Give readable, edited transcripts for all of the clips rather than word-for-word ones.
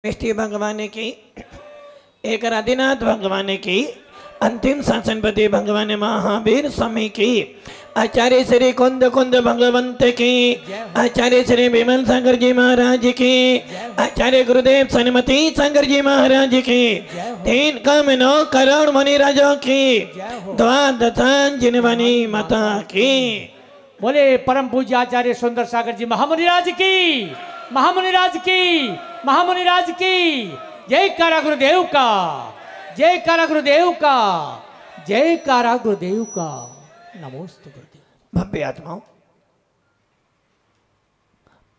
विष्णु भगवान की एक आदिनाथ भगवान की अंतिम शासनपति भगवान महावीर स्वामी की आचार्य श्री कुंद कुंद भगवंत की आचार्य श्री विमल शंकर जी महाराज की आचार्य गुरुदेव सन्मति शंकर जी महाराज की 3 कम 9 करोड़ मुनिराजों की द्वादशांजनी माता की। बोले परम पूज्य आचार्य सुंदर सागर जी महामुनिराज की, महामुनिराज की, महामुनिराज की जय कारा गुरुदेव का, जय कारा गुरुदेव का, जय कारा गुरुदेव का। नमोस्तु गुरुदेव। भव्य आत्माओं,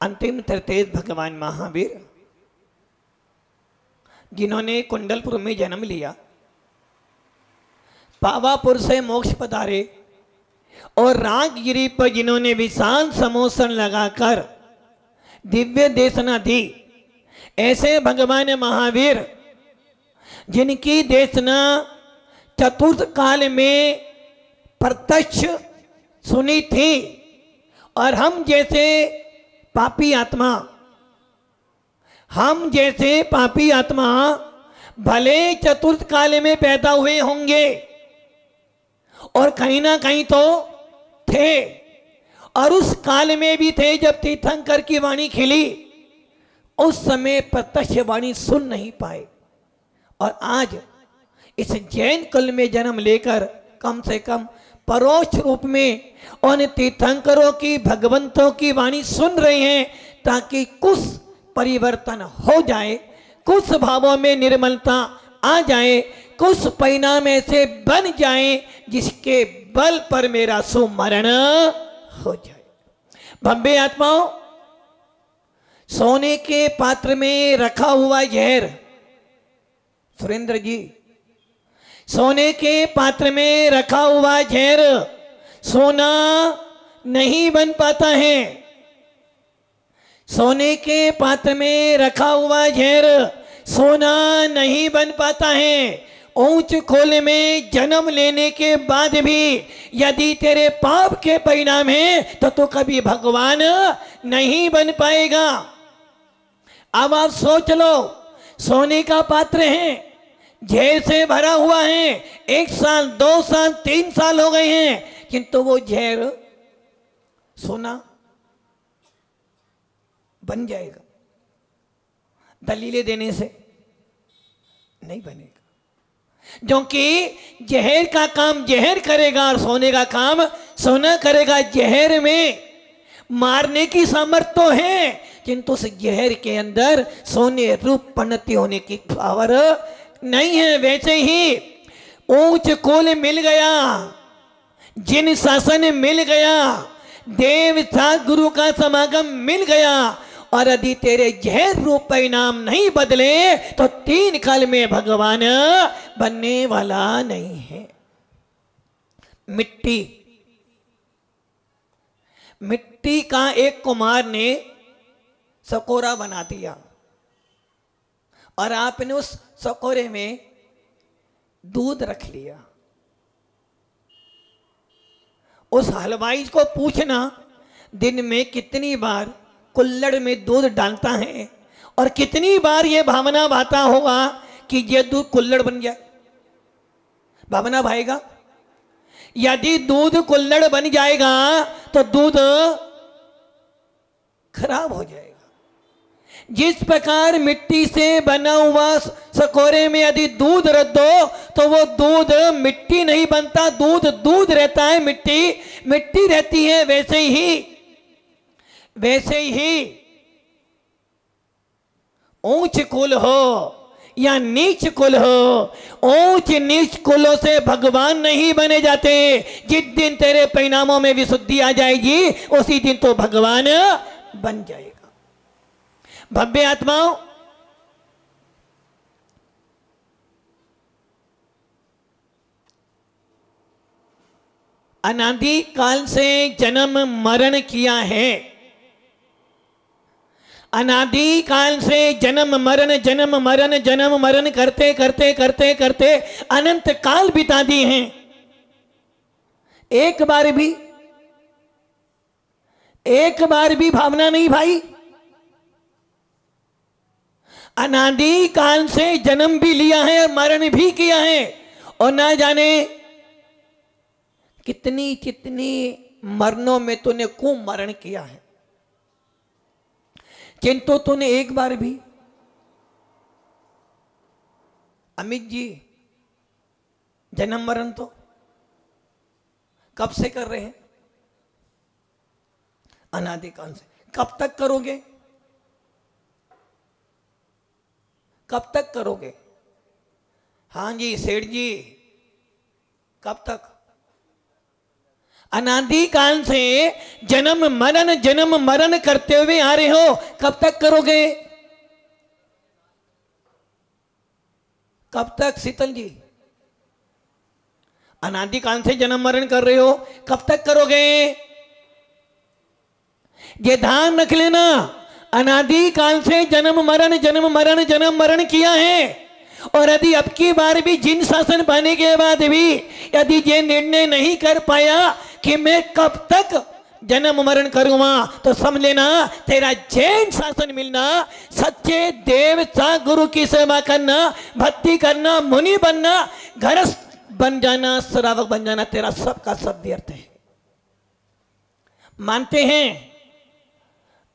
अंतिम तृतीय भगवान महावीर जिन्होंने कुंडलपुर में जन्म लिया, पावापुर से मोक्ष पधारे और रागगिरी पर जिन्होंने विशाल समोसन लगाकर दिव्य देशना दी, ऐसे भगवान महावीर जिनकी देशना चतुर्थ काल में प्रत्यक्ष सुनी थी और हम जैसे पापी आत्मा, हम जैसे पापी आत्मा भले चतुर्थ काल में पैदा हुए होंगे और कहीं ना कहीं तो थे, और उस काल में भी थे जब तीर्थंकर की वाणी खिली, उस समय प्रत्यक्ष वाणी सुन नहीं पाए। और आज इस जैन कुल में जन्म लेकर कम से कम परोक्ष रूप में उन तीर्थंकरों की भगवंतों की वाणी सुन रहे हैं, ताकि कुछ परिवर्तन हो जाए, कुछ भावों में निर्मलता आ जाए, कुछ परिणाम ऐसे बन जाए जिसके बल पर मेरा सुमरण हो जाए। भव्य आत्माओं, सोने के पात्र में रखा हुआ जहर, सुरेंद्र जी, सोने के पात्र में रखा हुआ जहर सोना नहीं बन पाता है। सोने के पात्र में रखा हुआ जहर सोना नहीं बन पाता है। ऊंच खोल में जन्म लेने के बाद भी यदि तेरे पाप के परिणाम है तो तू कभी भगवान नहीं बन पाएगा। अब आप सोच लो, सोने का पात्र है, जहर से भरा हुआ है, 1 साल 2 साल 3 साल हो गए हैं, किंतु वो जहर सोना बन जाएगा? दलीलें देने से नहीं बनेगा, क्योंकि जहर का काम जहर करेगा और सोने का काम सोना करेगा। जहर में मारने की सामर्थ्य तो है, किंतु उस जहर के अंदर सोने रूप परिणति होने की पावर नहीं है। वैसे ही ऊंच कुल मिल गया, जिन शासन मिल गया, देव था गुरु का समागम मिल गया, और यदि तेरे जहर रूप परिणाम नहीं बदले तो 3 काल में भगवान बनने वाला नहीं है। मिट्टी, मिट्टी का एक कुम्हार ने सकोरा बना दिया और आपने उस सकोरे में दूध रख लिया। उस हलवाई को पूछना दिन में कितनी बार कुल्हड़ में दूध डालता है और कितनी बार ये भावना भाता होगा कि ये दूध कुल्हड़ बन जाए। भावना भाएगा? यदि दूध कुल्हड़ बन जाएगा तो दूध खराब हो जाएगा। जिस प्रकार मिट्टी से बना हुआ सकोरे में यदि दूध रख दो तो वो दूध मिट्टी नहीं बनता, दूध दूध रहता है, मिट्टी मिट्टी रहती है। वैसे ही ऊंच कुल हो या नीच कुल हो, ऊंच नीच कुलों से भगवान नहीं बने जाते। जिस दिन तेरे परिणामों में विशुद्धि आ जाएगी उसी दिन तो भगवान बन जाएगा। भव्य आत्माओं, अनादि काल से जन्म मरण किया है, अनादि काल से जन्म मरण जन्म मरण जन्म मरण करते करते करते करते अनंत काल बिता दिए हैं। एक बार भी भावना नहीं भाई। अनादि काल से जन्म भी लिया है और मरण भी किया है, और ना जाने कितनी कितनी मरणों में तूने कुमरण किया है, किंतु तूने एक बार भी, अमित जी, जन्म मरण तो कब से कर रहे हैं? अनादिकाल से। कब तक करोगे? कब तक करोगे? हाँ जी सेठ जी, कब तक? अनादिकाल से जन्म मरण करते हुए आ रहे हो, कब तक करोगे? कब तक शीतल जी? अनादिकाल से जन्म मरण कर रहे हो, कब तक करोगे? ये ध्यान रख लेना, अनादिकाल से जन्म मरण किया है। और यदि अब की बार भी जिन शासन पाने के बाद भी यदि ये निर्णय नहीं कर पाया कि मैं कब तक जन्म मरण करूंगा, तो समझ लेना तेरा जैन शासन मिलना, सच्चे देव सा गुरु की सेवा करना, भक्ति करना, मुनि बनना, घरस्थ बन जाना, श्रावक बन जाना, तेरा सबका सब व्यर्थ है। मानते हैं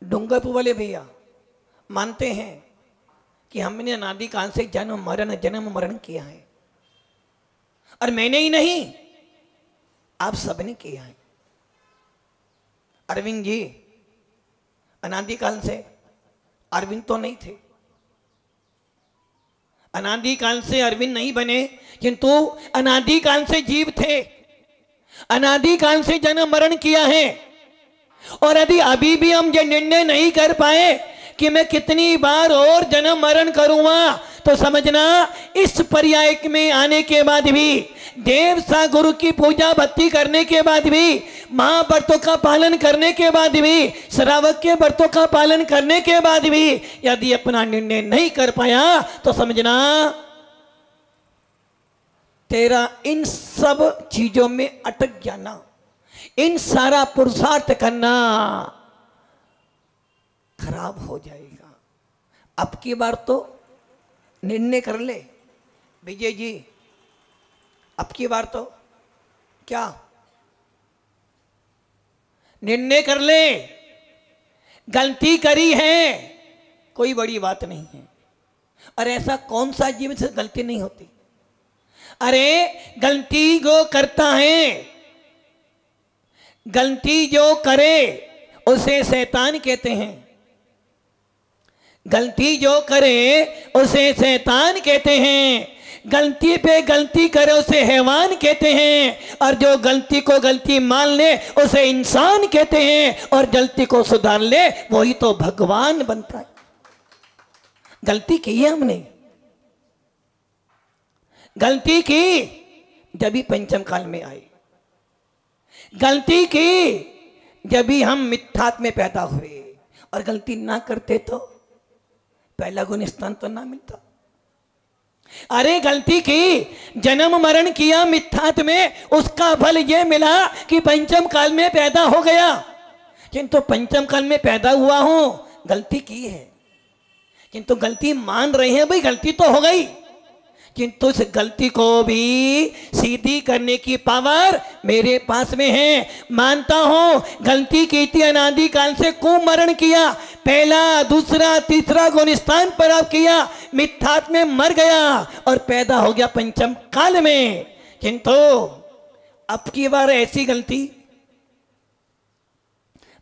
डूंगरपुर वाले भैया, मानते हैं कि हमने अनादिकाल से जन्म मरण किया है, और मैंने ही नहीं आप सबने किया है। अरविंद जी अनादिकाल से अरविंद तो नहीं थे, अनादिकाल से अरविंद नहीं बने, किंतु अनादिकाल से जीव थे, अनादिकाल से जन्म मरण किया है। और यदि अभी भी हम ये निर्णय नहीं कर पाए कि मैं कितनी बार और जन्म मरण करूंगा, तो समझना इस पर्याय में आने के बाद भी, देव सा गुरु की पूजा भक्ति करने के बाद भी, महाव्रतों का पालन करने के बाद भी, श्रावक के व्रतों का पालन करने के बाद भी यदि अपना निर्णय नहीं कर पाया, तो समझना तेरा इन सब चीजों में अटक जाना, इन सारा पुरुषार्थ करना खराब हो जाएगा। अब की बार तो निर्णय कर ले विजय जी, अब की बार तो क्या निर्णय कर ले, गलती करी है कोई बड़ी बात नहीं है। और ऐसा कौन सा जीवन से गलती नहीं होती? अरे गलती जो करता है, गलती जो करे उसे शैतान कहते हैं, गलती जो करे उसे शैतान कहते हैं, गलती पे गलती करे उसे हैवान कहते हैं, और जो गलती को गलती मान ले उसे इंसान कहते हैं, और गलती को सुधार ले वही तो भगवान बनता है। गलती की है हमने, गलती की जब भी पंचम काल में आए, गलती की जब भी हम मिथ्यात्व में पैदा हुए, और गलती ना करते तो पहला गुण स्थान तो ना मिलता। अरे गलती की, जन्म मरण किया मिथ्यात्व में, उसका फल ये मिला कि पंचम काल में पैदा हो गया, किंतु पंचम काल में पैदा हुआ हूं, गलती की है, किंतु गलती मान रहे हैं, भाई गलती तो हो गई, किंतु उस गलती को भी सीधी करने की पावर मेरे पास में है। मानता हूं गलती की थी, अनादिकाल से कुमरण किया, पहला दूसरा तीसरा गुण स्थान पर आप किया, मिथ्यात्व में मर गया और पैदा हो गया पंचम काल में। किंतु अब की बार ऐसी गलती,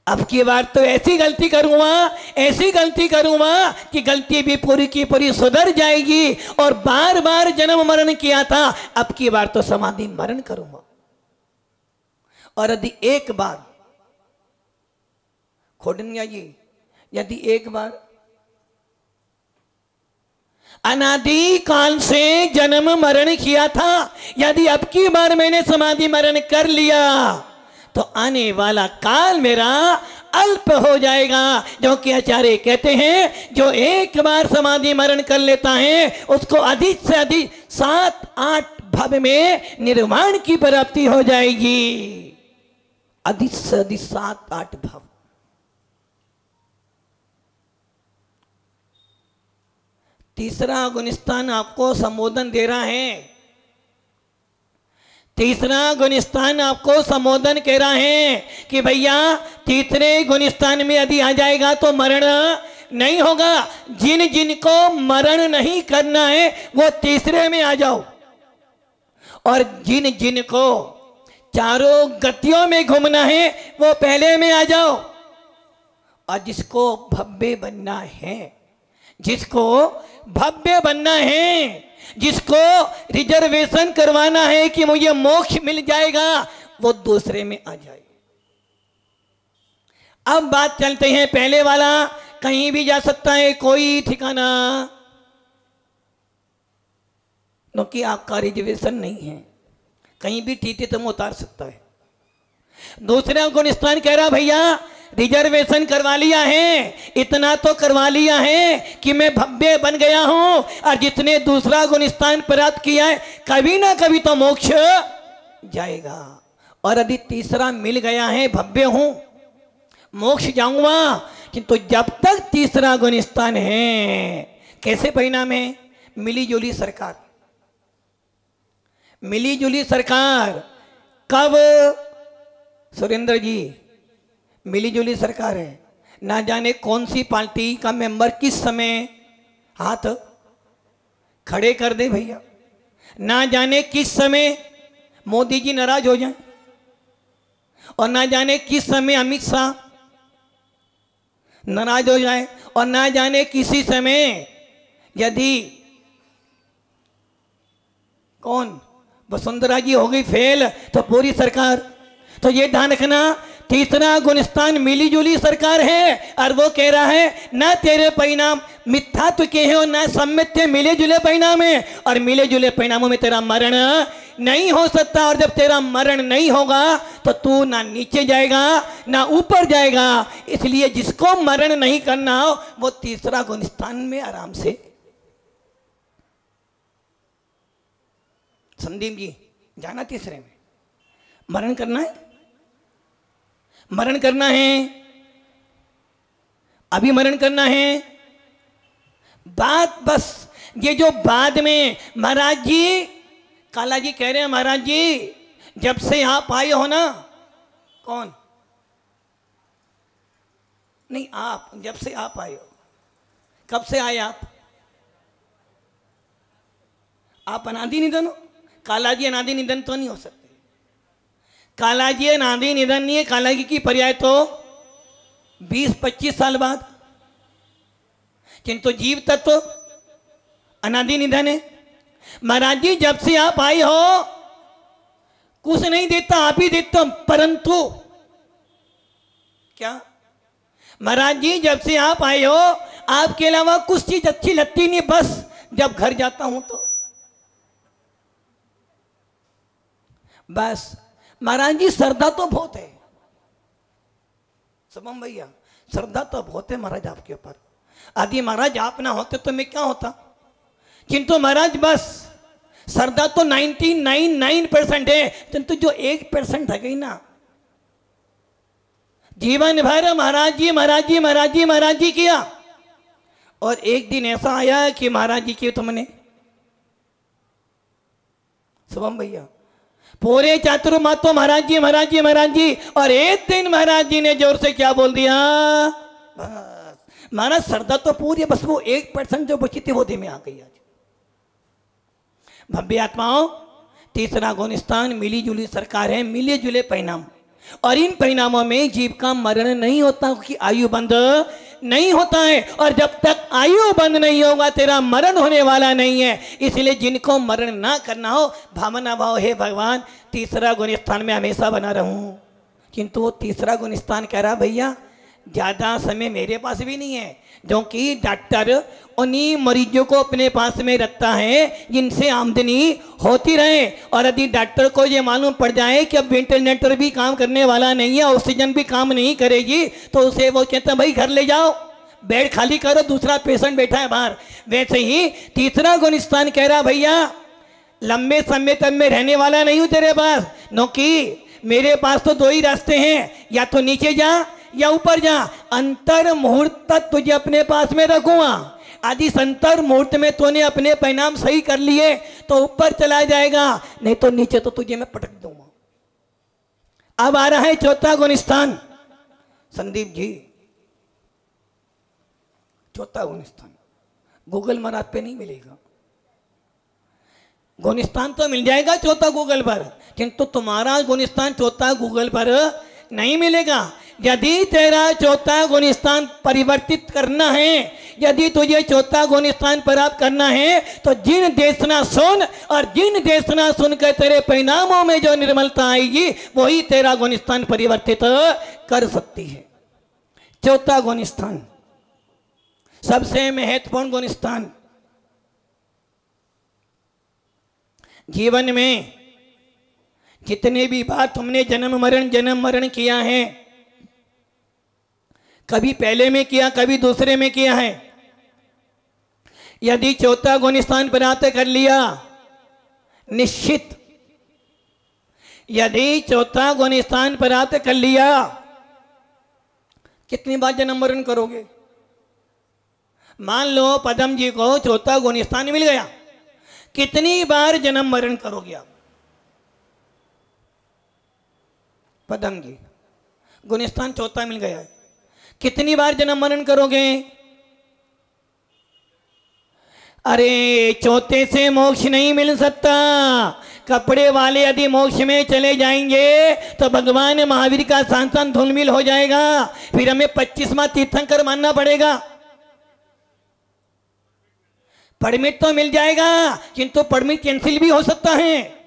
अब की बार तो ऐसी गलती करूंगा कि गलती भी पूरी की पूरी सुधर जाएगी, और बार बार जन्म मरण किया था, अब की बार तो समाधि मरण करूंगा। और यदि एक बार खोडनिया जी, यदि एक बार अनादिकाल से जन्म मरण किया था, यदि अब की बार मैंने समाधि मरण कर लिया, तो आने वाला काल मेरा अल्प हो जाएगा। जो कि आचार्य कहते हैं जो एक बार समाधि मरण कर लेता है उसको अधिक से अधिक 7-8 भव में निर्वाण की प्राप्ति हो जाएगी। अधिक से अधिक 7-8 भव। तीसरा गुणस्थान आपको संबोधन दे रहा है, तीसरा गुणस्थान आपको संबोधन कह रहा है कि भैया तीसरे गुणस्थान में यदि आ जाएगा तो मरण नहीं होगा। जिन जिनको मरण नहीं करना है वो तीसरे में आ जाओ, और जिन जिनको चारों गतियों में घूमना है वो पहले में आ जाओ। और जिसको भव्य बनना है, जिसको भव्य बनना है, जिसको रिजर्वेशन करवाना है कि मुझे मोक्ष मिल जाएगा, वो दूसरे में आ जाए। अब बात चलते हैं, पहले वाला कहीं भी जा सकता है, कोई ठिकाना, क्योंकि आपका रिजर्वेशन नहीं है, कहीं भी टीटी तुम उतार सकता है। दूसरा गुणस्थान कह रहा भैया रिजर्वेशन करवा लिया है, इतना तो करवा लिया है कि मैं भव्य बन गया हूं, और जितने दूसरा गुणस्थान प्राप्त किया है कभी ना कभी तो मोक्ष जाएगा। और यदि तीसरा मिल गया है, भव्य हूं, मोक्ष जाऊंगा, किंतु जब तक तीसरा गुणस्थान है, कैसे परिणाम है? मिली जुली सरकार, मिली जुली सरकार। कब सुरेंद्र जी? मिली जुली सरकार है, ना जाने कौन सी पार्टी का मेंबर किस समय हाथ खड़े कर दे भैया, ना जाने किस समय मोदी जी नाराज हो जाए, और ना जाने किस समय अमित शाह नाराज हो जाए, और ना जाने किसी समय यदि कौन वसुंधरा जी हो गई फेल तो पूरी सरकार। तो ये ध्यान रखना, तीसरा गुणस्थान मिली जुली सरकार है, और वो कह रहा है ना तेरे परिणाम मिथ्यात्व के हैं और ना सम्मित्य मिले जुले परिणाम है, और मिले जुले परिणामों में तेरा मरण नहीं हो सकता। और जब तेरा मरण नहीं होगा तो तू ना नीचे जाएगा ना ऊपर जाएगा। इसलिए जिसको मरण नहीं करना हो वो तीसरा गुणस्थान में आराम से। संदीप जी जाना तीसरे में, मरण करना है, मरण करना है, अभी मरण करना है। बात बस ये जो बाद में महाराज जी, काला जी कह रहे हैं महाराज जी जब से आप आए हो ना, कौन? नहीं आप, जब से आप आए हो। कब से आए आप? आप अनादि निधन हो। काला जी अनादि निधन तो नहीं हो सकते। काला जी अनादि निधन नहीं है, काला जी की पर्याय तो 20-25 साल बाद, किंतु जीव तत्व तो अनादि निधन है। महाराज जी जब से आप आए हो कुछ नहीं देता, आप ही देता हूं, परंतु क्या महाराज जी जब से आप आए हो आपके अलावा कुछ चीज अच्छी लगती नहीं, बस जब घर जाता हूं तो बस। महाराज जी श्रद्धा तो बहुत है, सबम भैया श्रद्धा तो बहुत है महाराज आपके ऊपर। आदि महाराज आप ना होते तो मैं क्या होता, किंतु महाराज बस श्रद्धा तो 99% है, किंतु जो 1% है गई ना, जीवन भर महाराज जी महाराज जी महाराज जी महाराज जी किया, और एक दिन ऐसा आया कि महाराज जी की तुमने शुभम भैया पूरे चातुर्मास तो महाराज जी महाराज जी महाराज जी, और एक दिन महाराज जी ने जोर से क्या बोल दिया, बस महाराज श्रद्धा तो पूरी, बस वो 1% जो बची थी वो धीमे आ गई। आज भव्य आत्माओं, तीसरा गुणस्थान मिली जुली सरकार है, मिले जुले परिणाम, और इन परिणामों में जीव का मरण नहीं होता क्योंकि आयु बंद नहीं होता है, और जब तक आयु बंद नहीं होगा तेरा मरण होने वाला नहीं है। इसलिए जिनको मरण ना करना हो भावना भाव है भगवान तीसरा गुणस्थान में हमेशा बना रहूं, किंतु वो तीसरा गुणस्थान कह रहा भैया ज़्यादा समय मेरे पास भी नहीं है, क्योंकि डॉक्टर उन्हीं मरीजों को अपने पास में रखता है जिनसे आमदनी होती रहे, और यदि डॉक्टर को ये मालूम पड़ जाए कि अब वेंटिलेटर भी काम करने वाला नहीं है, ऑक्सीजन भी काम नहीं करेगी, तो उसे वो कहता है भाई घर ले जाओ, बेड खाली करो, दूसरा पेशेंट बैठा है बाहर। वैसे ही तीसरा गुणस्थान कह रहा भैया लंबे समय तक मैं रहने वाला नहीं हूँ तेरे पास, क्योंकि मेरे पास तो 2 ही रास्ते हैं, या तो नीचे जा या ऊपर जा, अंतर मुहूर्त तक तुझे अपने पास में रखूंगा, आदि संतर मूर्त में तूने अपने परिणाम सही कर लिए तो ऊपर चला जाएगा, नहीं तो नीचे तो तुझे मैं पटक दूंगा। अब आ रहा है चौथा गुण स्थान। संदीप जी, चौथा गुण स्थान गूगल महाराज पे नहीं मिलेगा। गुण स्थान तो मिल जाएगा चौथा गूगल पर, किंतु तुम्हारा गुण स्थान चौथा गूगल पर नहीं मिलेगा। यदि तेरा चौथा गुण स्थान परिवर्तित करना है, यदि तुझे चौथा गुण स्थान प्राप्त करना है, तो जिन देशना सुन और जिन देशना सुनकर तेरे परिणामों में जो निर्मलता आएगी वही तेरा गुण स्थान परिवर्तित कर सकती है। चौथा गुण स्थान सबसे महत्वपूर्ण गुण स्थान। जीवन में जितने भी बार तुमने जन्म मरण किया है, कभी पहले में किया, कभी दूसरे में किया है, यदि चौथा गुण स्थान प्राप्त कर लिया, निश्चित यदि चौथा गुण स्थान प्राप्त कर लिया, कितनी बार जन्म मरण करोगे? मान लो पदम जी को चौथा गुण स्थान मिल गया, कितनी बार जन्म मरण करोगे आप? पदम जी गुण स्थान चौथा मिल गया है, कितनी बार जन्म मरण करोगे? अरे चौथे से मोक्ष नहीं मिल सकता। कपड़े वाले यदि मोक्ष में चले जाएंगे तो भगवान महावीर का सांसन धूलमिल हो जाएगा, फिर हमें 25वां तीर्थंकर मानना पड़ेगा। परमिट तो मिल जाएगा, किंतु परमिट कैंसिल भी हो सकता है।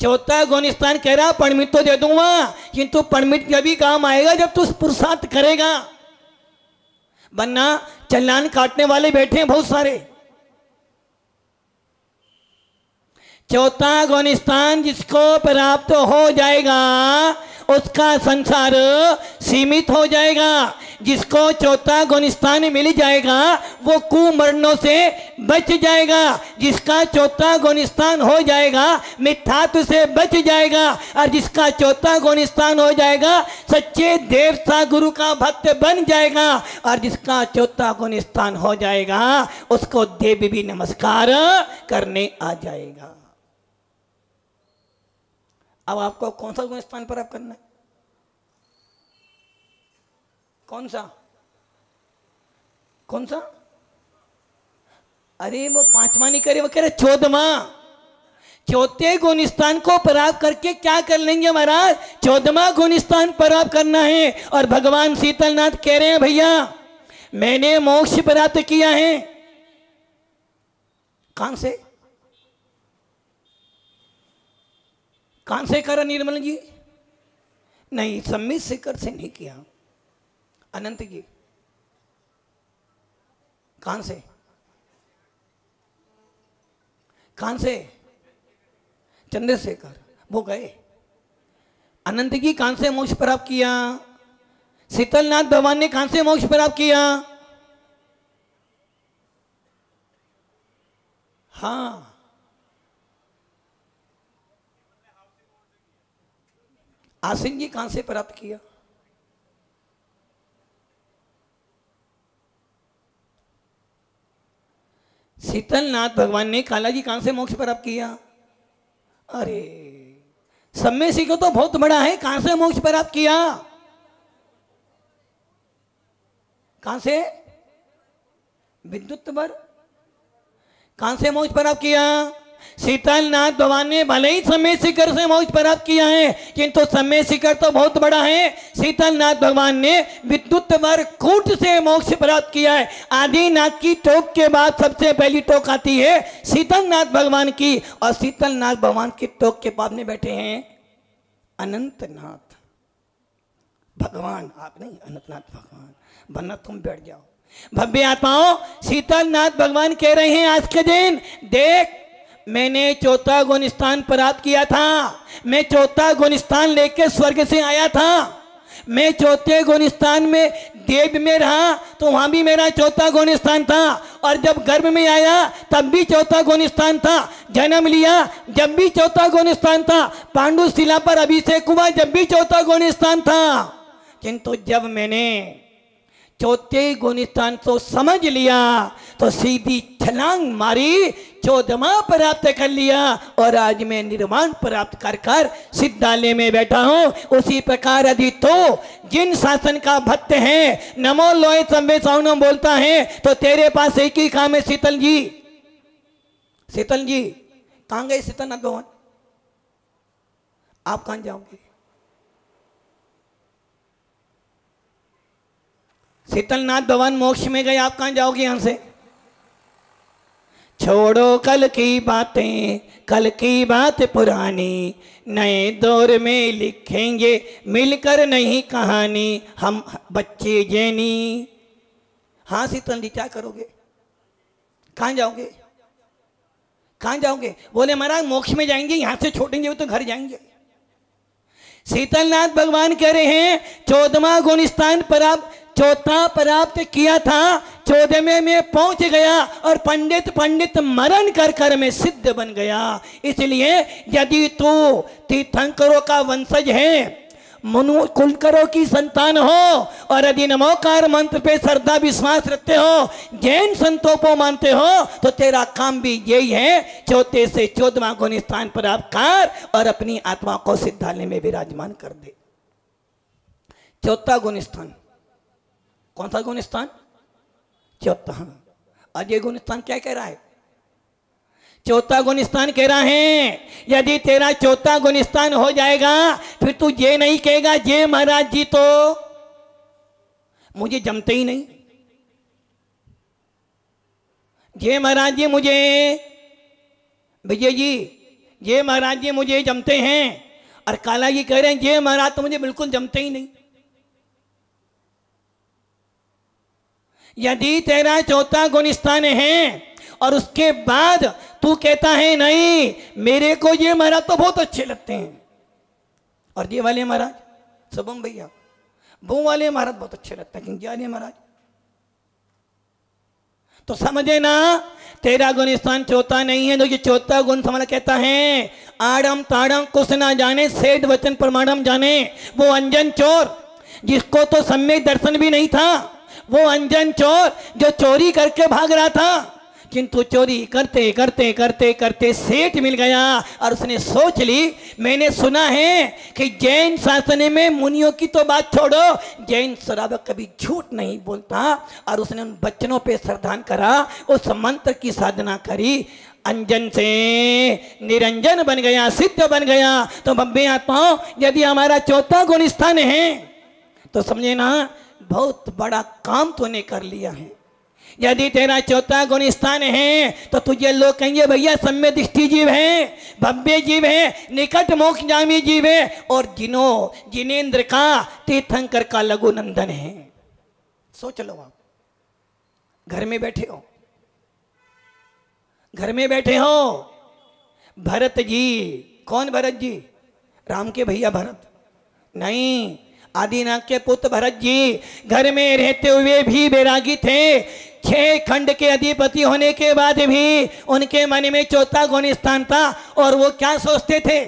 चौथा गुण स्थान कह रहा परमिट तो दे दूंगा, किंतु परमिट जब भी काम आएगा जब तू पुरुषार्थ करेगा, वरना चालान काटने वाले बैठे हैं बहुत सारे। चौथा गुण स्थान जिसको प्राप्त हो जाएगा उसका संसार सीमित हो जाएगा। जिसको चौथा गुण स्थान मिल जाएगा वो कुमरणों से बच जाएगा। जिसका चौथा गुण स्थान हो जाएगा मिथ्यात्व से बच जाएगा, और जिसका चौथा गुण स्थान हो जाएगा सच्चे देवता गुरु का भक्त बन जाएगा, और जिसका चौथा गुण स्थान हो जाएगा उसको देव भी नमस्कार करने आ जाएगा। अब आपको कौन सा गुण स्थान प्राप्त करना है? कौन सा? कौन सा? अरे वो 5वां नहीं करे, वो कह रहे 14वां। चौथे गुण स्थान को प्राप्त करके क्या कर लेंगे महाराज? 14वां गुण स्थान प्राप्त करना है। और भगवान शीतलनाथ कह रहे हैं भैया मैंने मोक्ष प्राप्त किया है। कहां से? कहां से करा निर्मल जी? नहीं, सम्मित शिखर से नहीं किया। अनंत जी कहां से? कहां से? चंद्रशेखर वो गए। अनंत जी कहां से मोक्ष प्राप्त किया? शीतलनाथ भगवान ने कहां से मोक्ष प्राप्त किया? हाँ, आसीन जी कहां से प्राप्त किया? शीतलनाथ भगवान ने काला जी कहां से मोक्ष प्राप्त किया? अरे सम्य शिखर तो बहुत बड़ा है, कहां से मोक्ष प्राप्त किया? कहां से? विद्युत वर कहां से मोक्ष प्राप्त किया? शीतलनाथ भगवान ने भले ही समय शिखर से मोक्ष प्राप्त किया है, किंतु समय शिखर तो बहुत बड़ा है। शीतलनाथ भगवान ने विद्युत वर कूट से मोक्ष प्राप्त किया है। आदिनाथ की टोक के बाद सबसे पहली टोक आती है शीतलनाथ भगवान की, और शीतलनाथ भगवान की टोक के बाद में बैठे हैं अनंतनाथ भगवान। आप नहीं, अनंतनाथ भगवान। वरना तुम बैठ जाओ। भव्य आत्माओं, शीतलनाथ भगवान कह रहे हैं आज के दिन देख मैंने चौथा गुण स्थान प्राप्त किया था। मैं चौथा गुण स्थान लेके स्वर्ग से आया था। मैं चौथे गुण स्थान में देव में रहा तो वहां भी मेरा चौथा गुण स्थान था, और जब गर्भ में आया तब भी चौथा गुण स्थान था। जन्म लिया जब भी चौथा गुण स्थान था। पांडु शिला पर अभिषेक हुआ जब भी चौथा गुण स्थान था। किंतु जब मैंने चौथे गुण स्थान तो समझ लिया तो सीधी छलांग मारी, 14वां प्राप्त कर लिया और आज मैं निर्वाण प्राप्त कर कर सिद्धालय में बैठा हूं। उसी प्रकार यदि तो जिन शासन का भक्त है नमो लोय संवे साउनम बोलता है तो तेरे पास एक ही काम है। शीतल जी, शीतल जी कहां गए? शीतलनाथ भगवान आप कहां जाओगे? शीतलनाथ भगवान मोक्ष में गए, आप कहां जाओगे यहां से? छोड़ो कल की बातें, कल की बात पुरानी, नए दौर में लिखेंगे मिलकर नहीं कहानी, हम बच्चे जैनी। हाँ शीतल जी क्या करोगे? कहां जाओगे? कहां जाओगे? बोले महाराज मोक्ष में जाएंगे, यहां से छोड़ेंगे तो घर जाएंगे। शीतलनाथ भगवान कह रहे हैं 14वां गुण स्थान प्राप्त, चौथा प्राप्त किया था, 14वें में पहुंच गया और पंडित मरण कर कर में सिद्ध बन गया। इसलिए यदि तू तीर्थंकरों का वंशज है, मनु कुलकरों की संतान हो और यदि नमोकार मंत्र पे श्रद्धा विश्वास रखते हो, जैन संतों को मानते हो, तो तेरा काम भी यही है, चौथे से 14वां गुण स्थान प्राप्त कर और अपनी आत्मा को सिद्धालय में विराजमान कर दे। चौथा गुण स्थान कौन सा गुण स्थान? चौथा। आज ये गुण स्थान क्या कह रहा है? चौथा गुण स्थान कह रहा है यदि तेरा चौथा गुण स्थान हो जाएगा फिर तू ये नहीं कहेगा जय महाराज जी तो मुझे जमते ही नहीं, जय महाराज जी मुझे, विजय जी जय महाराज जी मुझे जमते हैं, और काला जी कह रहे हैं जय महाराज तो मुझे बिल्कुल जमते ही नहीं। यदि तेरा चौथा गुण स्थान है और उसके बाद तू कहता है नहीं मेरे को ये महाराज तो बहुत अच्छे लगते हैं, और ये वाले महाराज सबम भैया वो वाले महाराज बहुत अच्छे लगते हैं, क्या वाले महाराज, तो समझे ना तेरा गुण स्थान चौथा नहीं है। तो ये चौथा गुण समझ कहता है आड़म ताड़म कुछ ना जाने, सेठ वचन प्रमाणम जाने। वो अंजन चोर जिसको तो सम्यक दर्शन भी नहीं था, वो अंजन चोर जो चोरी करके भाग रहा था, किंतु चोरी करते करते करते करते सेठ मिल गया और उसने सोच ली, मैंने सुना है कि जैन शासन में मुनियों की तो बात छोड़ो, जैन श्रावक कभी झूठ नहीं बोलता, और उसने उन वचनों पे श्रद्धान करा, उस मंत्र की साधना करी, अंजन से निरंजन बन गया, सिद्ध बन गया। तो बब्बे आत्माओं यदि हमारा चौथा गुण स्थान है तो समझे ना बहुत बड़ा काम तूने कर लिया है। यदि तेरा चौथा गुण स्थान है तो तुझे लोग कहेंगे भैया सम्य दृष्टि जीव है, भव्य जीव है, निकट मोक्षगामी जीव है, और जिनेन्द्र का तीर्थंकर का लघु नंदन है। सोच लो आप घर में बैठे हो, घर में बैठे हो, भरत जी, कौन भरत जी? राम के भैया भरत नहीं, आदिनाथ के पुत्र भरत जी घर में रहते हुए भी बैरागी थे। 6 खंड के अधिपति होने के बाद भी उनके मन में चौथा गुण स्थान था, और वो क्या सोचते थे?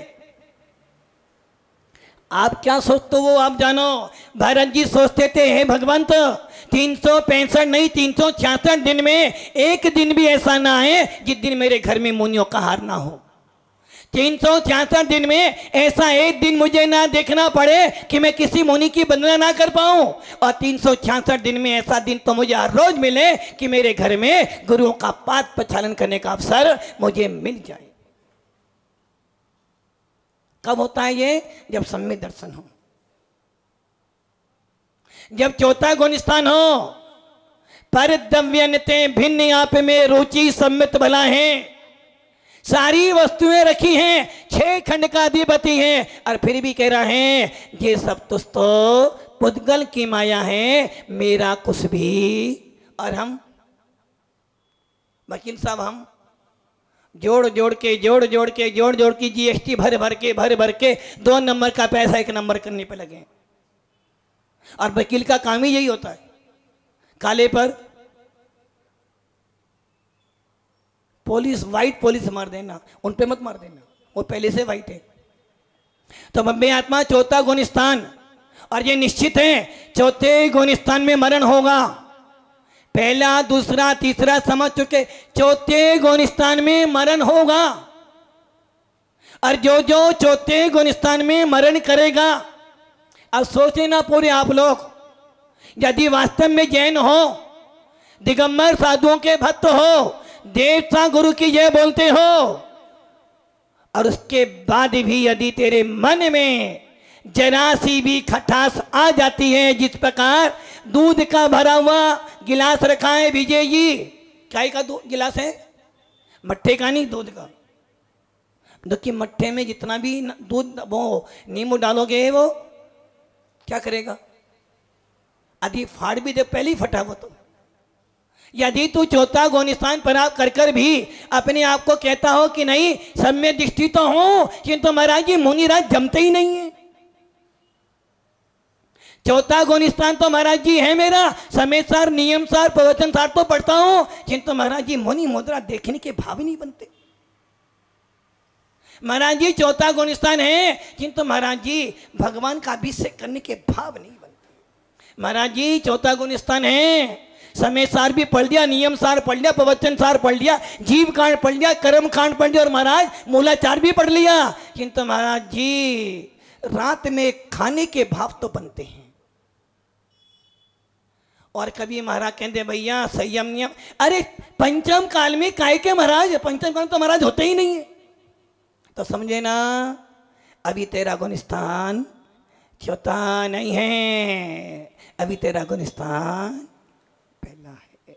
आप क्या सोचते हो वो आप जानो। भरत जी सोचते थे हे भगवंत 365 नहीं 366 दिन में एक दिन भी ऐसा ना आए जिस दिन मेरे घर में मुनियों का हार ना हो। 366 दिन में ऐसा एक दिन मुझे ना देखना पड़े कि मैं किसी मुनि की वंदना ना कर पाऊं, और 366 दिन में ऐसा दिन तो मुझे हर रोज मिले कि मेरे घर में गुरुओं का पाद प्रक्षालन करने का अवसर मुझे मिल जाए। कब होता है ये? जब सम्यक दर्शन हो, जब चौथा गुण स्थान हो। पर दव्यनते भिन्न आप में रुचि सम्मित भला है, सारी वस्तुएं रखी हैं, 6 खंड का अधिपति है, और फिर भी कह रहा है ये सब तुझ तो पुद्गल की माया है, मेरा कुछ भी। और हम वकील साहब हम जोड़ जोड़ के जीएसटी भर भर के 2 नंबर का पैसा 1 नंबर करने पे लगे। और वकील का काम ही यही होता है, काले पर पुलिस, व्हाइट पुलिस मार देना, उन पे मत मार देना, वो पहले से व्हाइट है। तो बब्बे आत्मा चौथा गुण स्थान और ये निश्चित है चौथे गुणस्थान में मरण होगा। पहला दूसरा तीसरा समझ चुके, चौथे गुणस्थान में मरण होगा। और जो जो चौथे गुणस्थान में मरण करेगा, अब सोचे ना पूरे आप लोग, यदि वास्तव में जैन हो, दिगंबर साधुओं के भक्त हो, देवता गुरु की जय बोलते हो, और उसके बाद भी यदि तेरे मन में जरा सी भी खटास आ जाती है, जिस प्रकार दूध का भरा हुआ गिलास रखा है विजय जी, चाय का गिलास है, मट्ठे का नहीं, दूध का। देखिए मट्ठे में जितना भी दूध वो नींबू डालोगे वो क्या करेगा, यदि फाड़ भी दे, पहले ही फटा वो तो। यदि तू चौथा गुणस्थान प्राप्त कर कर भी अपने आप को कहता हो कि नहीं सम्य दृष्टि तो हो, किंतु महाराज जी मुनिराज जमते ही नहीं है। चौथा गुणस्थान तो महाराज जी है मेरा, समय सार नियम सार प्रवचन सार तो पढ़ता हूं, किंतु महाराज जी मुनि मुद्रा देखने के भाव नहीं बनते। महाराज जी चौथा गुणस्थान है, किंतु महाराज जी भगवान का अभिषेक करने के भाव नहीं बनते। महाराज जी चौथा गुणस्थान है, समय सार भी पढ़ लिया, नियम सार पढ़ लिया, प्रवचन सार पढ़ लिया, जीव कांड पढ़ लिया, कर्म कांड पढ़ लिया, और महाराज मूलाचार भी पढ़ लिया, किंतु महाराज जी रात में खाने के भाव तो बनते हैं। और कभी महाराज कहते भैया संयम नियम, अरे पंचम काल में काय के महाराज, पंचम काल तो महाराज होते ही नहीं है। तो समझे ना, अभी तेरा गुणस्थान चौथा नहीं है, अभी तेरा गुणस्थान पहला है।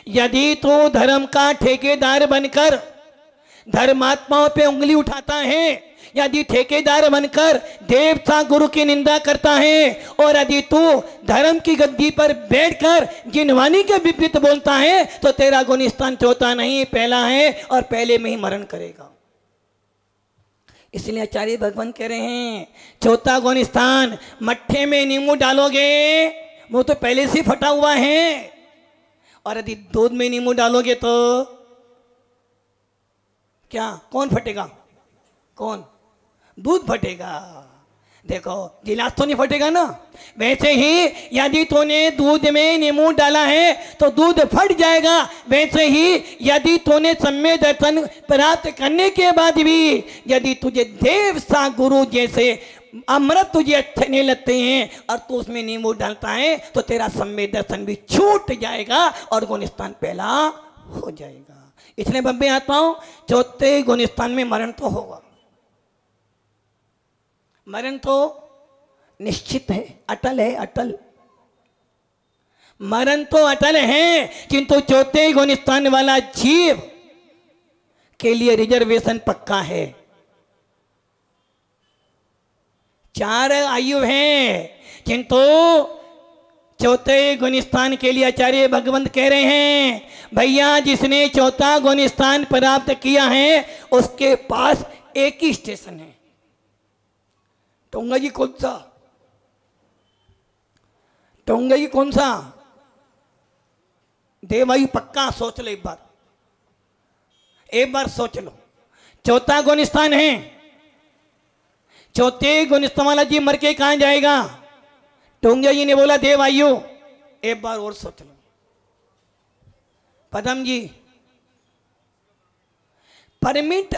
यदि तू धर्म का ठेकेदार बनकर धर्मात्माओं पे उंगली उठाता है, यदि ठेकेदार बनकर देवता गुरु की निंदा करता है, और यदि तू धर्म की गद्दी पर बैठकर जिनवानी के विपरीत बोलता है, तो तेरा गुणस्थान चौथा नहीं पहला है, और पहले में ही मरण करेगा। इसलिए आचार्य भगवान कह रहे हैं चौथा गुणस्थान, मट्ठे में नींबू डालोगे वो तो पहले से फटा हुआ है, और यदि दूध में नींबू डालोगे तो क्या, कौन फटेगा, कौन, दूध फटेगा। देखो गिलास तो नहीं फटेगा ना, वैसे ही यदि तूने दूध में नींबू डाला है तो दूध फट जाएगा। वैसे ही यदि तूने सम्य दर्शन प्राप्त करने के बाद भी यदि तुझे देव सा गुरु जैसे अमृत तुझे अच्छे नहीं लगते हैं, और तू उसमें नींबू डालता है, तो तेरा सम्य दर्शन भी छूट जाएगा और गुणस्थान पहला हो जाएगा। इसलिए बब्बे आत्माओं चौथे गुणस्थान में मरण तो होगा, मरण तो निश्चित है, अटल है, अटल मरण तो अटल है, किंतु चौथे गुणस्थान वाला जीव के लिए रिजर्वेशन पक्का है। 4 आयु हैं, किंतु चौथे गुणस्थान के लिए आचार्य भगवंत कह रहे हैं भैया जिसने चौथा गुणस्थान प्राप्त किया है उसके पास एक ही स्टेशन है। टोंगा जी कौन सा, टोंगा जी कौन सा, देवायु पक्का सोच लो, एक बार सोच लो। चौथा गुणस्थान है, चौथे गुणस्थान वाला जी मर के कहां जाएगा, टोंगा जी ने बोला देवायु। एक बार और सोच लो। पदम जी परमिट,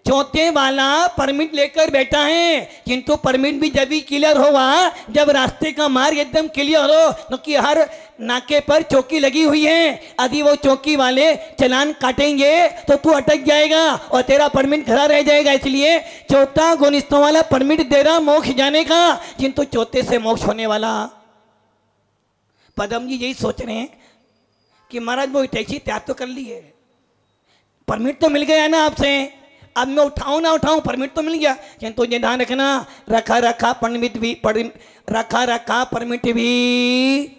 चौथे वाला परमिट लेकर बैठा है, किंतु परमिट भी जब भी क्लियर होगा जब रास्ते का मार्ग एकदम क्लियर हो, क्योंकि हर नाके पर चौकी लगी हुई है। यदि वो चौकी वाले चलान काटेंगे तो तू अटक जाएगा और तेरा परमिट खड़ा रह जाएगा। इसलिए चौथा गुणस्थान वाला परमिट दे रहा मोक्ष जाने का, किंतु चौथे से मोक्ष होने वाला। पदम जी यही सोच रहे हैं कि महाराज वो टैक्सी त्याग तो कर ली है, परमिट तो मिल गया ना आपसे, अब मैं उठाऊं ना उठाऊं परमिट तो मिल गया, किंतु ये ध्यान रखना रखा परमिट भी रखा परमिट भी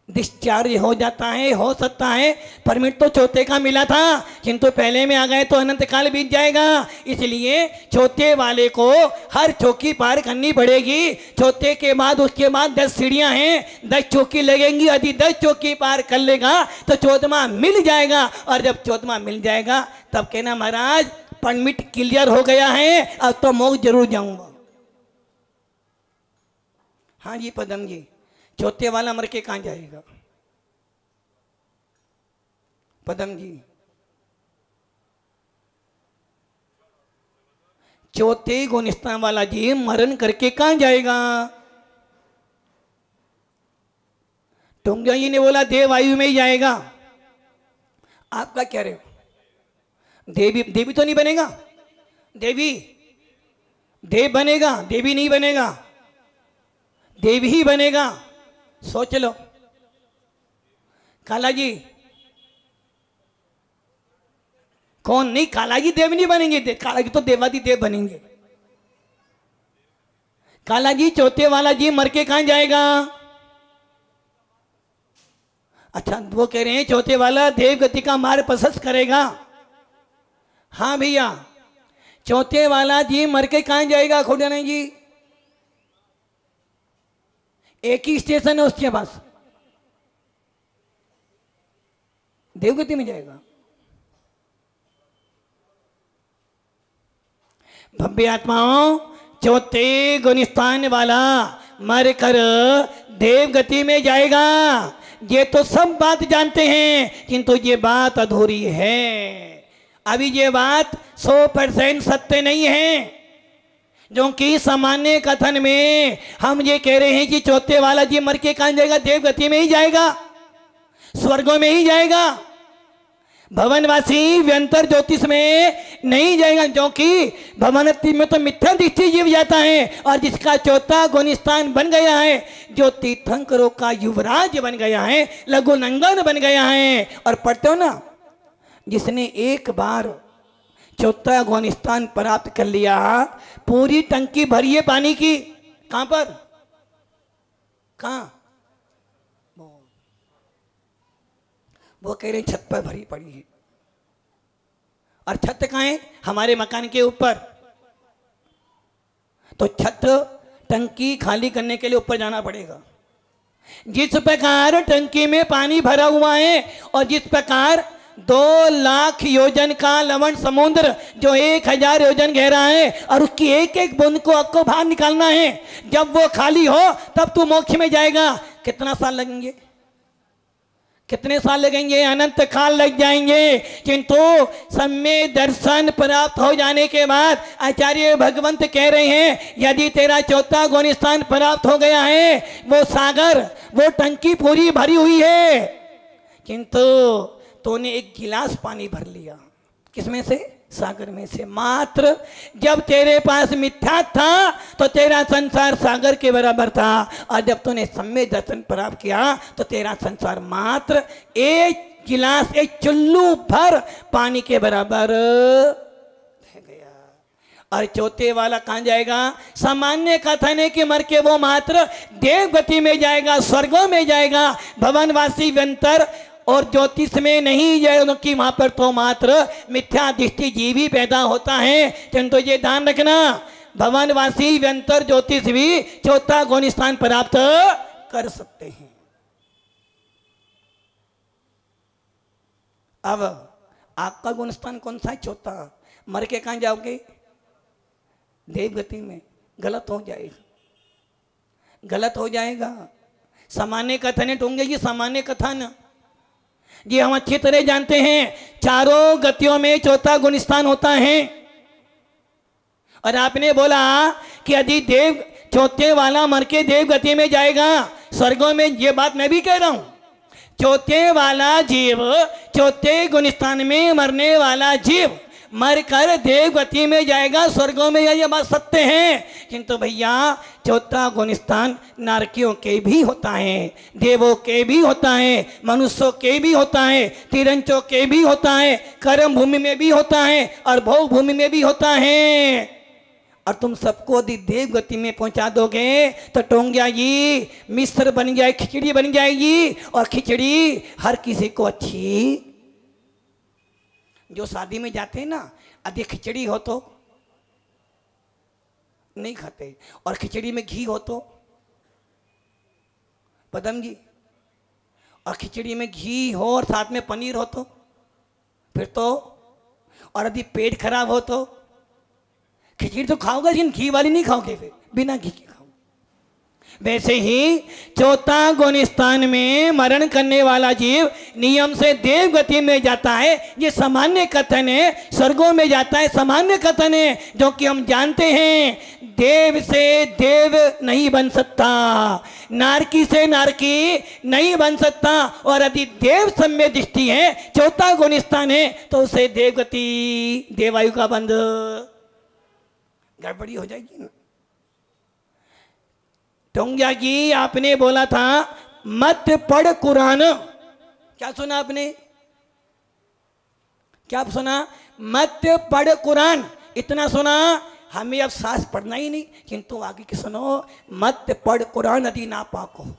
डिस्चार्ज हो जाता है, हो सकता है। परमिट तो चौथे का मिला था, किंतु पहले में आ गए तो अनंत काल बीत जाएगा। इसलिए चौथे वाले को हर चौकी पार करनी पड़ेगी। चौथे के बाद उसके बाद 10 सीढ़ियां हैं, 10 चौकी लगेंगी। यदि 10 चौकी पार कर लेगा तो 14वां मिल जाएगा, और जब 14वां मिल जाएगा तब कहना महाराज परमिट क्लियर हो गया है, अब तो मोक्ष जरूर जाऊंगा। हाँ जी पदम जी, चौथे वाला मर के कहाँ जाएगा? पदम जी, चौथे गुणस्थान वाला जी मरण करके कहाँ जाएगा? टोंगिया जी ने बोला देव आयु में ही जाएगा। आप क्या कह रहे हो? देवी, देवी तो नहीं बनेगा? देवी, देव बनेगा, देवी नहीं बनेगा, देव ही बनेगा। सोच लो। काला जी, कौन? नहीं, काला जी देव नहीं बनेंगे, काला जी तो देवादि देव बनेंगे। काला जी चौथे वाला जी मर के कहां जाएगा? अच्छा, वो कह रहे हैं चौथे वाला देव गति का मार्ग प्रशस्त करेगा। हाँ भैया, चौथे वाला जी मर के कहां जाएगा खोड़ाना जी? एक ही स्टेशन है उसके पास, देवगति में जाएगा। भव्य आत्माओं, चौथे गुणस्थान वाला मर कर देवगति में जाएगा। ये तो सब बात जानते हैं, किंतु ये बात अधूरी है। अभी ये बात 100% सत्य नहीं है, जो कि सामान्य कथन में हम ये कह रहे हैं कि चौथे वाला जी मर के कहां जाएगा? देवगति में ही जाएगा, स्वर्गों में ही जाएगा, भवनवासी व्यंतर ज्योतिष में नहीं जाएगा, क्योंकि भवनति में तो मिथ्या दृष्टि जीव जाता है। और जिसका चौथा गुणस्थान बन गया है, जो तीर्थंकरों का युवराज बन गया है, लघु नंगन बन गया है। और पढ़ते हो ना, जिसने एक बार चौथा गुणस्थान प्राप्त कर लिया, पूरी टंकी भरी है पानी की। कहां पर? कहां? वो कह रहे छत पर भरी पड़ी है। और छत कहां है? हमारे मकान के ऊपर। तो छत टंकी खाली करने के लिए ऊपर जाना पड़ेगा। जिस प्रकार टंकी में पानी भरा हुआ है, और जिस प्रकार 2 लाख योजन का लवण समुद्र जो 1000 योजन गहरा है, और उसकी एक एक बूंद को आपको बाहर निकालना है, जब वो खाली हो तब तू मोक्ष में जाएगा। कितना साल लगेंगे? कितने साल लगेंगे? अनंत काल लग जाएंगे। किंतु सम्य दर्शन प्राप्त हो जाने के बाद आचार्य भगवंत कह रहे हैं, यदि तेरा चौथा गुणस्थान प्राप्त हो गया है, वो सागर, वो टंकी पूरी भरी हुई है, किंतु तूने एक गिलास पानी भर लिया। किसमें से? सागर में से। मात्र जब तेरे पास मिथ्या था तो तेरा संसार सागर के बराबर था, और जब तूने सम्य दर्शन प्राप्त किया तो तेरा संसार मात्र एक गिलास, एक चुल्लू भर पानी के बराबर रह गया। और चौथे वाला कहां जाएगा? सामान्य कथन है कि मर के वो मात्र देवगति में जाएगा, स्वर्गों में जाएगा, भवनवासी व्यंतर और ज्योतिष में नहीं जाए, क्योंकि वहां पर तो मात्र मिथ्या दृष्टि जीव ही पैदा होता है। किंतु ये ध्यान रखना, भवनवासी व्यंतर ज्योतिष भी चौथा गुणस्थान प्राप्त कर सकते हैं। अब आपका गुणस्थान कौन सा है? चौथा। मर के कहां जाओगे? देवगति में। गलत हो जाएगा, गलत हो जाएगा। सामान्य कथन टूंगे जी, सामान्य कथन ये हम अच्छी तरह जानते हैं। चारों गतियों में चौथा गुणस्थान होता है। और आपने बोला कि यदि देव चौथे वाला मर के देव गति में जाएगा, स्वर्गों में, ये बात मैं भी कह रहा हूं। चौथे वाला जीव, चौथे गुणस्थान में मरने वाला जीव मरकर देव गति में जाएगा, स्वर्गों में, यह बात सत्य है। किंतु भैया चौथा गुणस्थान नारकियों के भी होता है, देवों के भी होता है, मनुष्यों के भी होता है, तिरंचों के भी होता है, कर्म भूमि में भी होता है, और भोग भूमि में भी होता है। और तुम सबको यदि देव गति में पहुंचा दोगे तो टोंगिया जी मिश्र बन जाए, खिचड़ी बन जाएगी। और खिचड़ी हर किसी को अच्छी, जो शादी में जाते हैं ना, यदि खिचड़ी हो तो नहीं खाते, और खिचड़ी में घी हो तो, पदम जी, और खिचड़ी में घी हो और साथ में पनीर हो तो फिर तो, और यदि पेट खराब हो तो खिचड़ी तो खाओगे, लेकिन घी वाली नहीं खाओगे, फिर बिना घी के खाओ। वैसे ही चौथा गुण स्थान में मरण करने वाला जीव नियम से देव गति में जाता है। ये सामान्य कथन है। स्वर्गों में जाता है, सामान्य कथन है, जो कि हम जानते हैं देव से देव नहीं बन सकता, नारकी से नारकी नहीं बन सकता। और यदि देव सम्य दृष्टि है, चौथा गुण स्थान है, तो उसे देवगति देवायु का बंध गड़बड़ी हो जाएगी ना। टोंगिया जी, आपने बोला था मत पढ़ कुरान, क्या सुना आपने? क्या सुना? मत पढ़ कुरान, इतना सुना। हमें अब सांस पढ़ना ही नहीं, किंतु आगे की सुनो, मत पढ़ कुरान यदि नापाक हो।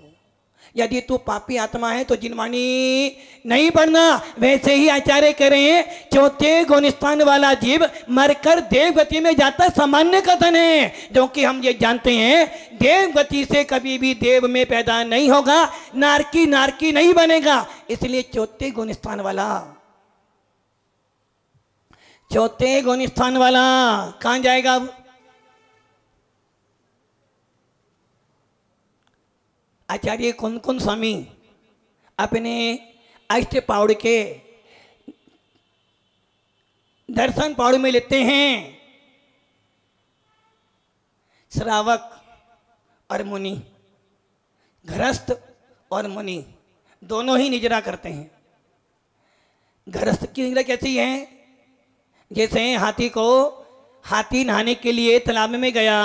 यदि तू पापी आत्मा है तो जिनवाणी नहीं पढ़ना। वैसे ही आचार्य कह रहे हैं चौथे गुण स्थान वाला जीव मरकर देव गति में जाता, सामान्य कथन है, जो कि हम ये जानते हैं देव गति से कभी भी देव में पैदा नहीं होगा, नारकी नारकी नहीं बनेगा। इसलिए चौथे गुण स्थान वाला, चौथे गुण स्थान वाला कहां जाएगा? आचार्य कौन कौन स्वामी अपने अष्ट पाउड़ के दर्शन पाउड़ में लेते हैं श्रावक और मुनि, गृहस्थ और मुनि दोनों ही निजरा करते हैं। गृहस्थ की निजरा कैसी है? जैसे हाथी नहाने के लिए तालाब में गया,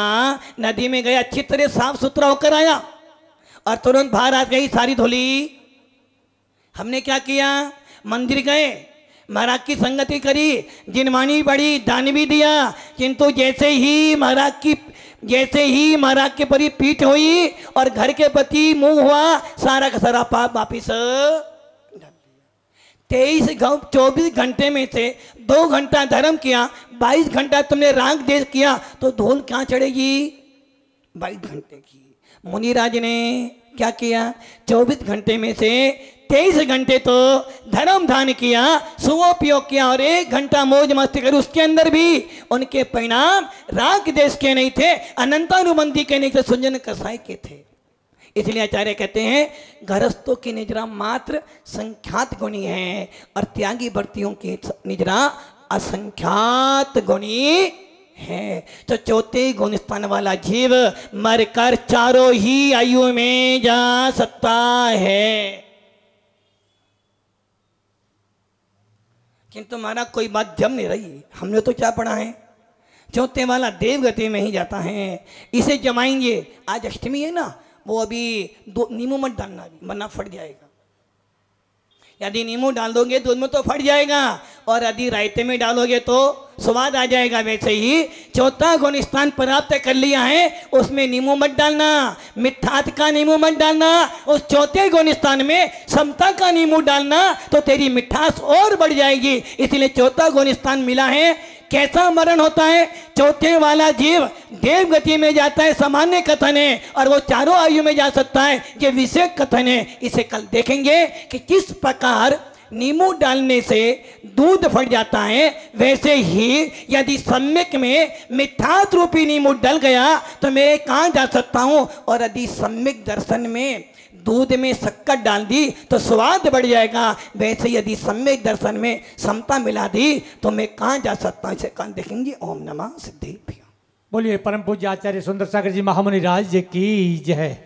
नदी में गया, अच्छी तरह साफ सुथरा होकर आया और तुरंत बाहर आ गई सारी धुली। हमने क्या किया? मंदिर गए, महाराज की संगति करी, जिनवाणी पड़ी, दान भी दिया, किंतु जैसे ही महाराज के परी पीठ हुई और घर के प्रति मुंह हुआ, सारा का सारा पाप वापिस 24 घंटे में से 2 घंटा धर्म किया, 22 घंटा तुमने राग देश किया, तो धूल कहाँ चढ़ेगी? 22 घंटे की। मुनिराज ने क्या किया? 24 घंटे में से 23 घंटे तो धर्म दान किया, सुवोपयोग किया और 1 घंटा मौज मस्ती कर। उसके अंदर भी उनके परिणाम राग देश के नहीं थे, अनंतानुबंधी के नहीं थे, सुंजन कसाई के थे। इसलिए आचार्य कहते हैं गृहस्थों की निजरा मात्र संख्यात गुणी है और त्यागी व्रतियों की निजरा असंख्यात गुणी है। तो चौथे गुण स्थान वाला जीव मरकर चारों ही आयु में जा सकता है, किंतु हमारा कोई माध्यम नहीं रही। हमने तो क्या पढ़ा है? चौथे वाला देवगति में ही जाता है। इसे जमाएंगे। आज अष्टमी है ना, वो अभी 2 नींबू मत डालना, वरना फट जाएगा। यदि नींबू डाल दोगे दूध में तो फट जाएगा, और यदि रायते में डालोगे तो स्वाद आ जाएगा। वैसे ही चौथा गुण स्थान प्राप्त कर लिया है, उसमें नींबू मत डालना, मिठास का नींबू मत डालना। उस चौथे गुण स्थान में समता का नींबू डालना, तो तेरी मिठास और बढ़ जाएगी। इसलिए चौथा गुण स्थान मिला है। कैसा मरण होता है? चौथे वाला जीव देव गति में जाता है, सामान्य कथन है, और वो चारों आयु में जा सकता है, ये विशेष कथन है। इसे कल देखेंगे कि किस प्रकार नींबू डालने से दूध फट जाता है। वैसे ही यदि सम्यक में मिठास रूपी नींबू डल गया तो मैं कहाँ जा सकता हूँ, और यदि सम्यक दर्शन में दूध में शक्कर डाल दी तो स्वाद बढ़ जाएगा। वैसे यदि सम्यक दर्शन में समता मिला दी तो मैं कहाँ जा सकता हूँ, इसे कल देखेंगे। ओम नमः सिद्धेभ्यो। बोलिए परम पूज्य आचार्य सुंदर सागर जी महामुनि राज की जय।